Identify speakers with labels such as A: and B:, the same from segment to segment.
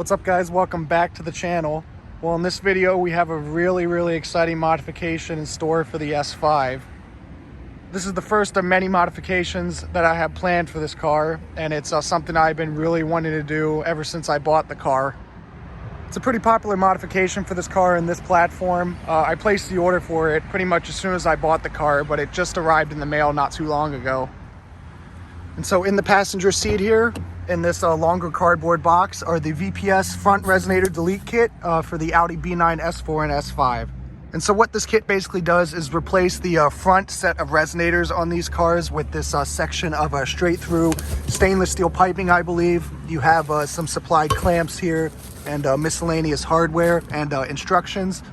A: What's up, guys? Welcome back to the channel. Well, in this video we have a really exciting modification in store for the S5. This is the first of many modifications that I have planned for this car, and it's something I've been really wanting to do ever since I bought the car. It's a pretty popular modification for this car in this platform. I placed the order for it pretty much as soon as I bought the car, but it just arrived in the mail not too long ago. And so in the passenger seat here, in this longer cardboard box, are the VPS front resonator delete kit for the Audi B9 S4 and S5. And so what this kit basically does is replace the front set of resonators on these cars with this section of straight through stainless steel piping, I believe. You have some supplied clamps here and miscellaneous hardware and instructions.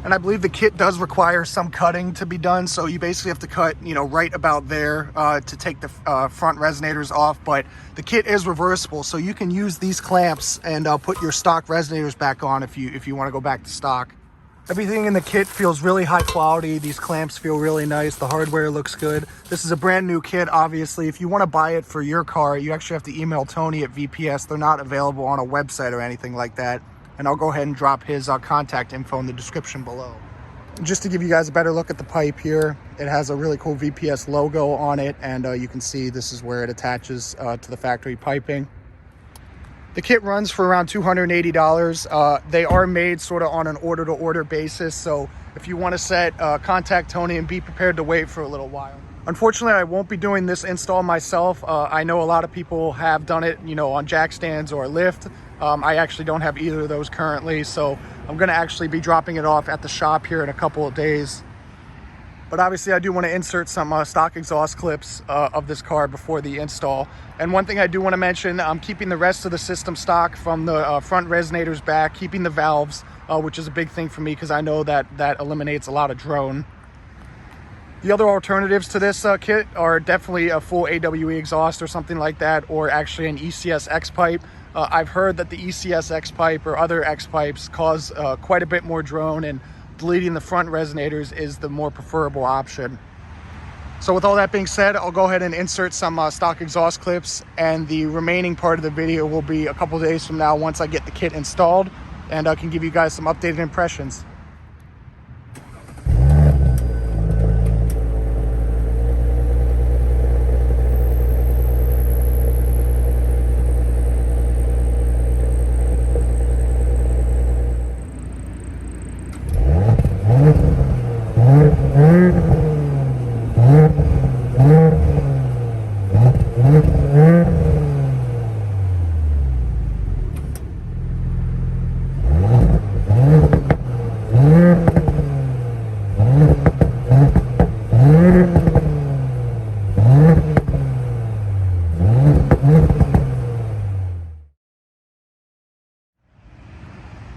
A: And I believe the kit does require some cutting to be done, so you basically have to cut, right about there to take the front resonators off. But the kit is reversible, so you can use these clamps and put your stock resonators back on if you want to go back to stock. Everything in the kit feels really high quality. These clamps feel really nice. The hardware looks good. This is a brand new kit, obviously. If you want to buy it for your car, you actually have to email Tony at VPS. They're not available on a website or anything like that. And I'll go ahead and drop his contact info in the description below. Just to give you guys a better look at the pipe here, it has a really cool VPS logo on it, and you can see this is where it attaches to the factory piping. The kit runs for around $280. They are made sort of on an order-to-order basis, so if you want to set, contact Tony and be prepared to wait for a little while. Unfortunately, I won't be doing this install myself. I know a lot of people have done it, on jack stands or lift. I actually don't have either of those currently, so I'm going to actually be dropping it off at the shop here in a couple of days. But obviously, I do want to insert some stock exhaust clips of this car before the install. And one thing I do want to mention, I'm keeping the rest of the system stock from the front resonators back, keeping the valves, which is a big thing for me because I know that eliminates a lot of drone. The other alternatives to this kit are definitely a full AWE exhaust or something like that, or actually an ECS X pipe. I've heard that the ECS X pipe or other X pipes cause quite a bit more drone, and deleting the front resonators is the more preferable option. So with all that being said, I'll go ahead and insert some stock exhaust clips, and the remaining part of the video will be a couple days from now once I get the kit installed, and I can give you guys some updated impressions.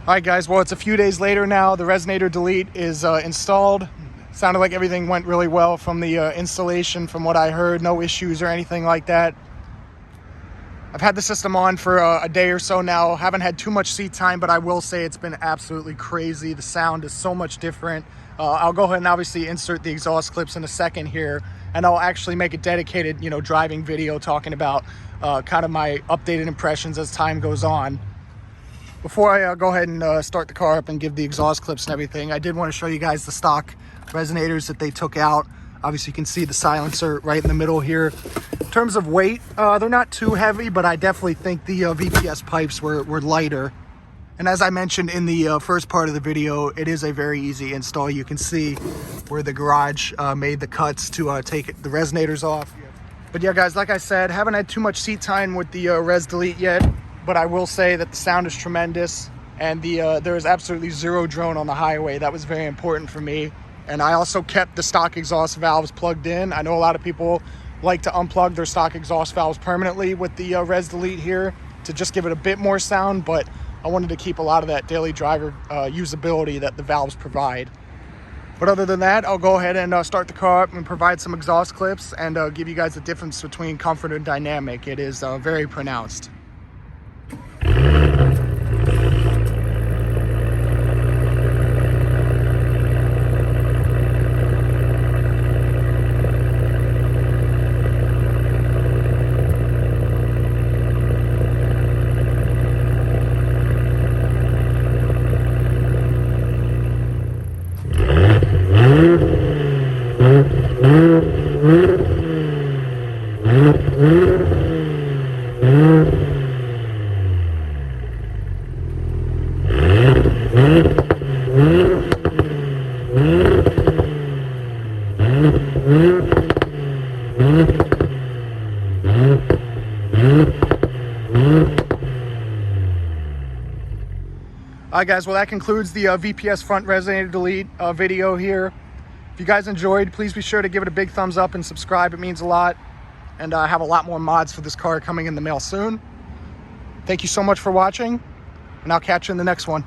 A: Alright guys, well, it's a few days later now. The resonator delete is installed. Sounded like everything went really well from the installation, from what I heard. No issues or anything like that. I've had the system on for a day or so now. Haven't had too much seat time, but I will say it's been absolutely crazy. The sound is so much different. I'll go ahead and obviously insert the exhaust clips in a second here, and I'll actually make a dedicated, driving video talking about kind of my updated impressions as time goes on. Before I go ahead and start the car up and give the exhaust clips and everything, I did want to show you guys the stock resonators that they took out. Obviously, you can see the silencer right in the middle here. In terms of weight, they're not too heavy, but I definitely think the VPS pipes were lighter. And as I mentioned in the first part of the video, it is a very easy install. You can see where the garage made the cuts to take the resonators off. But yeah, guys, like I said, haven't had too much seat time with the res delete yet. But I will say that the sound is tremendous, and there is absolutely zero drone on the highway. That was very important for me. And I also kept the stock exhaust valves plugged in. I know a lot of people like to unplug their stock exhaust valves permanently with the res delete here to just give it a bit more sound, but I wanted to keep a lot of that daily driver usability that the valves provide. But other than that, I'll go ahead and start the car up and provide some exhaust clips and give you guys the difference between comfort and dynamic. It is very pronounced. Alright guys, well that concludes the VPS front resonator delete video here. If you guys enjoyed, please be sure to give it a big thumbs up and subscribe. It means a lot. And I have a lot more mods for this car coming in the mail soon. Thank you so much for watching, and I'll catch you in the next one.